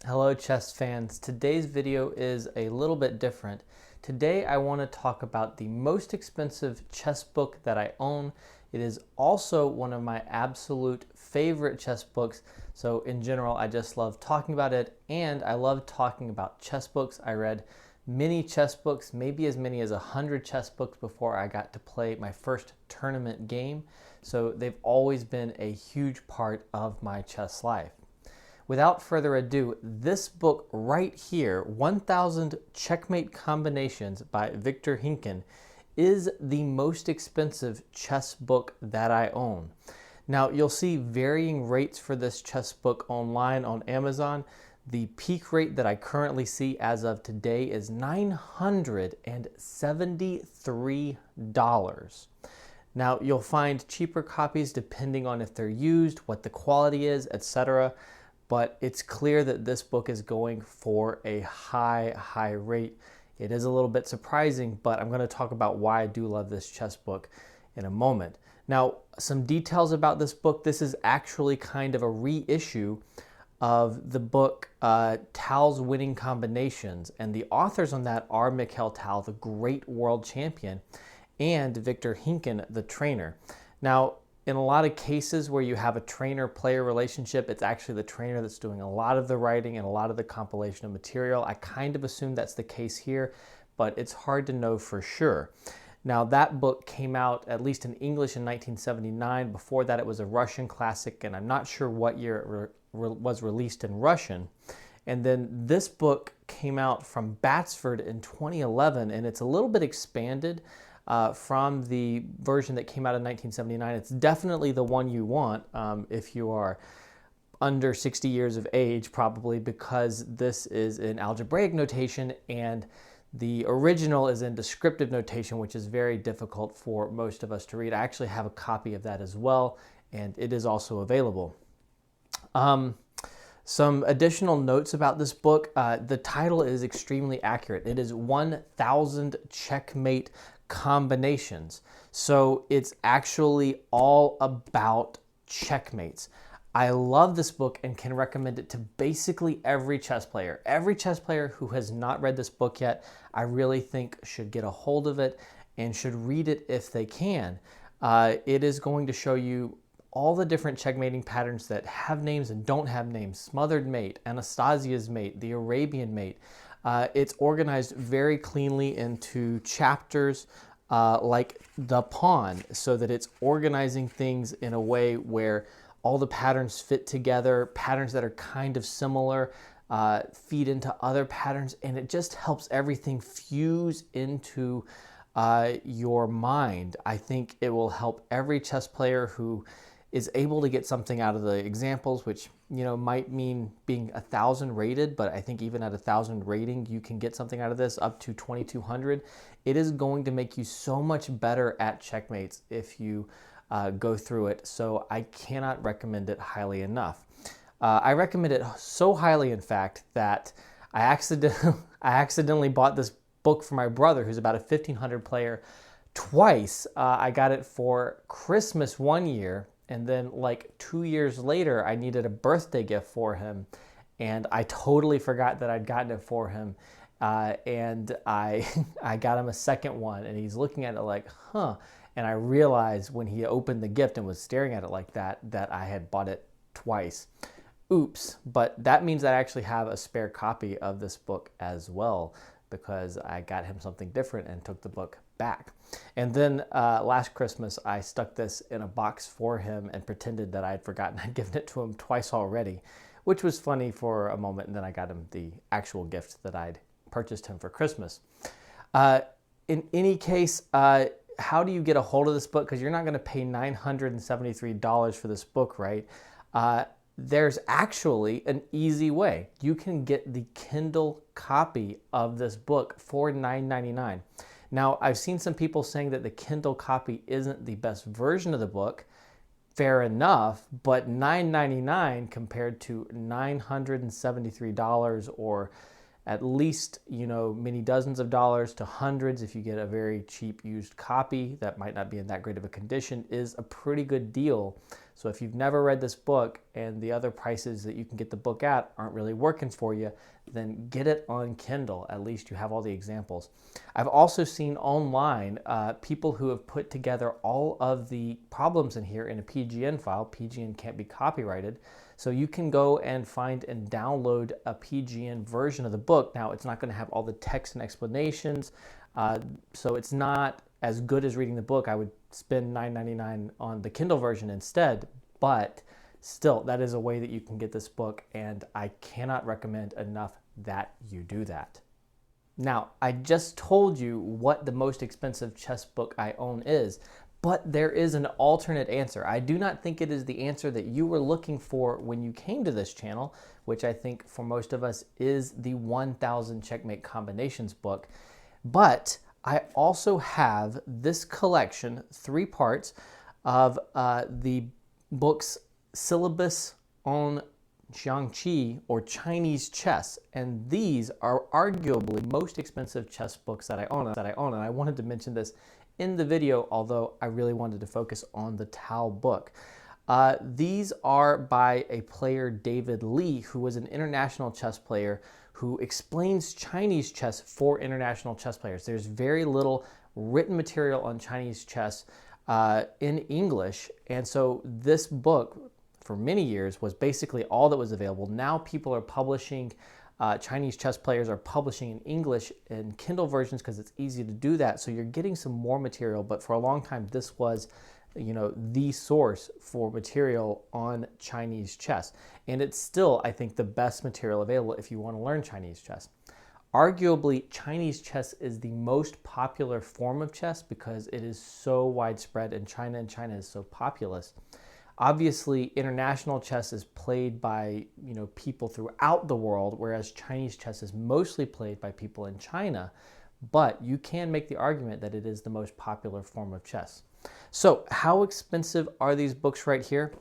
Hello chess fans. Today's video is a little bit different. Today I want to talk about the most expensive chess book that I own. It is also one of my absolute favorite chess books. So in general, I just love talking about it, and I love talking about chess books. I read many chess books, maybe as many as 100 chess books before I got to play my first tournament game. So they've always been a huge part of my chess life. Without further ado, this book right here, 1000 Checkmate Combinations by Victor Hinken, is the most expensive chess book that I own. Now, you'll see varying rates for this chess book online on Amazon. The peak rate that I currently see as of today is $973. Now, you'll find cheaper copies depending on if they're used, what the quality is, etc. But it's clear that this book is going for a high rate. It is a little bit surprising, but I'm going to talk about why I do love this chess book in a moment. Now, some details about this book. This is actually kind of a reissue of the book Tal's Winning Combinations, and the authors on that are Mikhail Tal, the great world champion, and Victor Hinken, the trainer. Now, in a lot of cases where you have a trainer-player relationship, it's actually the trainer that's doing a lot of the writing and a lot of the compilation of material. I kind of assume that's the case here, but it's hard to know for sure. Now, that book came out, at least in English, in 1979. Before that, it was a Russian classic, and I'm not sure what year it was released in Russian. And then this book came out from Batsford in 2011, and it's a little bit expanded from the version that came out in 1979. It's definitely the one you want if you are under 60 years of age, probably, because this is in algebraic notation and the original is in descriptive notation, which is very difficult for most of us to read. I actually have a copy of that as well, and it is also available. Some additional notes about this book. The title is extremely accurate. It is 1000 Checkmate Combinations. So it's actually all about checkmates. I love this book and can recommend it to basically every chess player. Every chess player who has not read this book yet, I really think should get a hold of it and should read it if they can. It is going to show you all the different checkmating patterns that have names and don't have names. Smothered mate, Anastasia's mate, the Arabian mate. It's organized very cleanly into chapters like the pawn, so that it's organizing things in a way where all the patterns fit together, patterns that are kind of similar, feed into other patterns, and it just helps everything fuse into your mind. I think it will help every chess player who is able to get something out of the examples, which might mean being 1000 rated, but I think even at 1000 rating, you can get something out of this up to 2200. It is going to make you so much better at checkmates if you go through it. So I cannot recommend it highly enough. I recommend it so highly, in fact, that I accidentally bought this book for my brother, who's about a 1500 player, twice. I got it for Christmas one year, and then like 2 years later, I needed a birthday gift for him, and I totally forgot that I'd gotten it for him. And I got him a second one, and he's looking at it like, huh. And I realized when he opened the gift and was staring at it like that, that I had bought it twice. Oops. But that means I actually have a spare copy of this book as well, because I got him something different and took the book back. And then last Christmas, I stuck this in a box for him and pretended that I had forgotten I'd given it to him twice already, which was funny for a moment. And then I got him the actual gift that I'd purchased him for Christmas. In any case, how do you get a hold of this book? Because you're not going to pay $973 for this book, right? There's actually an easy way. You can get the Kindle copy of this book for $9.99. Now, I've seen some people saying that the Kindle copy isn't the best version of the book. Fair enough, but $9.99 compared to $973 or at least, many dozens of dollars to hundreds if you get a very cheap used copy that might not be in that great of a condition, is a pretty good deal. So if you've never read this book and the other prices that you can get the book at aren't really working for you, then get it on Kindle. At least you have all the examples. I've also seen online people who have put together all of the problems in here in a PGN file. PGN can't be copyrighted. So you can go and find and download a PGN version of the book. Now, it's not going to have all the text and explanations, so it's not as good as reading the book. I would spend $9.99 on the Kindle version instead, but still, that is a way that you can get this book, and I cannot recommend enough that you do that. Now, I just told you what the most expensive chess book I own is, but there is an alternate answer. I do not think it is the answer that you were looking for when you came to this channel, which I think for most of us is the 1000 Checkmate Combinations book. But I also have this collection, 3 parts, of the book's syllabus on Jiangqi, or Chinese chess, and these are arguably most expensive chess books that I own. And I wanted to mention this in the video, although I really wanted to focus on the Tao book. These are by a player, David Lee, who was an international chess player who explains Chinese chess for international chess players. There's very little written material on Chinese chess in English, and so this book for many years was basically all that was available. Now people are publishing, Chinese chess players are publishing in English in Kindle versions because it's easy to do that. So you're getting some more material, but for a long time this was, the source for material on Chinese chess. And it's still, I think, the best material available if you want to learn Chinese chess. Arguably, Chinese chess is the most popular form of chess because it is so widespread in China, and China is so populous. Obviously, international chess is played by people throughout the world, whereas Chinese chess is mostly played by people in China. But you can make the argument that it is the most popular form of chess. So how expensive are these books right here?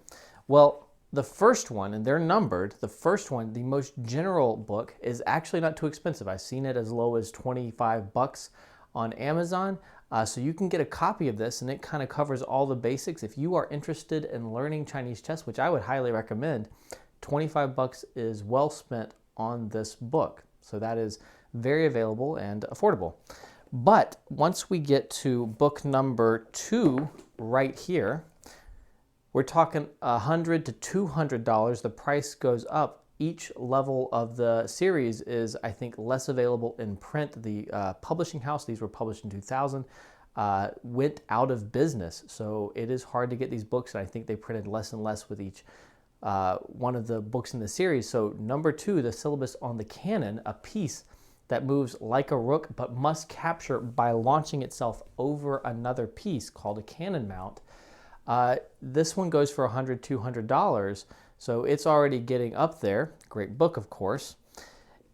Well, the first one, and they're numbered, the first one, the most general book, is actually not too expensive. I've seen it as low as 25 bucks on Amazon. So you can get a copy of this, and it kind of covers all the basics. If you are interested in learning Chinese chess, which I would highly recommend, 25 bucks is well spent on this book. So that is very available and affordable. But once we get to book number 2 right here, we're talking $100 to $200. The price goes up. Each level of the series is, I think, less available in print. The publishing house, these were published in 2000, went out of business. So it is hard to get these books, and I think they printed less and less with each one of the books in the series. So number 2, the syllabus on the cannon, a piece that moves like a rook but must capture by launching itself over another piece called a cannon mount. This one goes for $100, $200. So it's already getting up there. Great book, of course.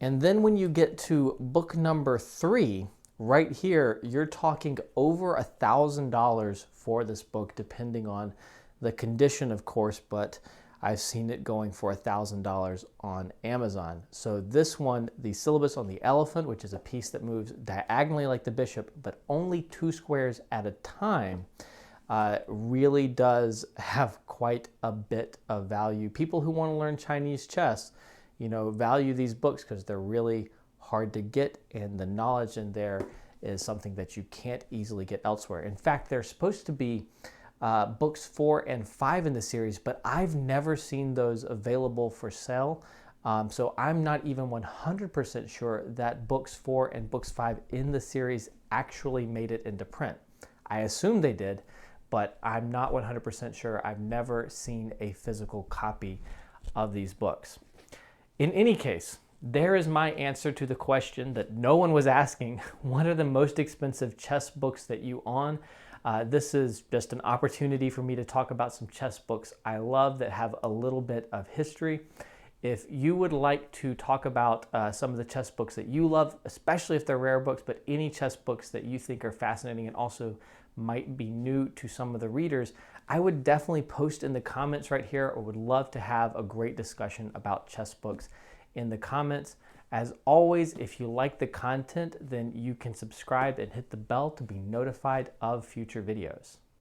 And then when you get to book number 3, right here, you're talking over $1,000 for this book, depending on the condition, of course, but I've seen it going for $1,000 on Amazon. So this one, the syllabus on the elephant, which is a piece that moves diagonally like the bishop, but only 2 squares at a time, really does have quite a bit of value. People who want to learn Chinese chess, value these books because they're really hard to get, and the knowledge in there is something that you can't easily get elsewhere. In fact, they're supposed to be books 4 and 5 in the series, but I've never seen those available for sale. So I'm not even 100% sure that books 4 and books 5 in the series actually made it into print. I assume they did, but I'm not 100% sure. I've never seen a physical copy of these books. In any case, there is my answer to the question that no one was asking. What are the most expensive chess books that you own? This is just an opportunity for me to talk about some chess books I love that have a little bit of history. If you would like to talk about some of the chess books that you love, especially if they're rare books, but any chess books that you think are fascinating and also might be new to some of the readers, I would definitely post in the comments right here, or would love to have a great discussion about chess books in the comments. As always, if you like the content, then you can subscribe and hit the bell to be notified of future videos.